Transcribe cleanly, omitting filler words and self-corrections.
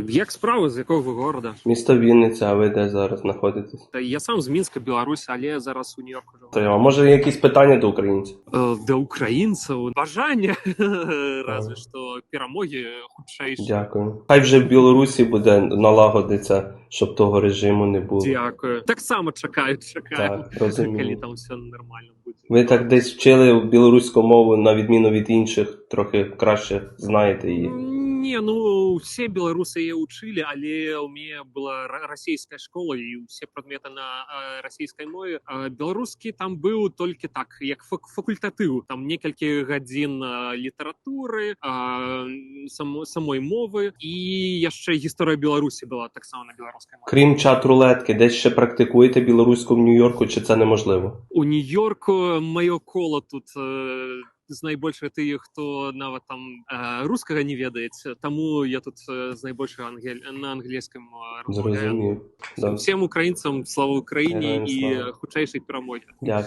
Як справи, з якого ви города? Місто Вінниця, а ви де зараз знаходитесь? Я сам з Мінська, Білорусь, але зараз у Нью-Йорку живу. А може якісь питання до українців? До українців бажання, разве що перемоги хутчайші. Дякую. Хай вже в Білорусі буде налагодиться, щоб того режиму не було. Дякую. Так само чекаю. Так, розумію. Коли там все нормально буде. Ви так десь вчили білоруську мову, на відміну від інших, трохи краще знаєте її. Не, ну все белорусы ее учили, але у меня была российская школа и все предметы на российской мове. Белорусский там был только так, як факультатив. Там некалькі гадзін літератури, самої мови і яшчэ гісторыя Беларусі была так само на беларускай мове. Крім чат-рулетки, десь ще практикуєте білоруську в Нью-Йорку, чи це неможливо? У Нью-Йорку маё коло тут з найбольшых тых, хто нават там рускага не ведаеце, таму я тут з найбольшага на англійскім розмаўляю. Зрозумів. Да. Всім українцям слава Україні Героям і слава. хутчайшай перемоги. Дякую.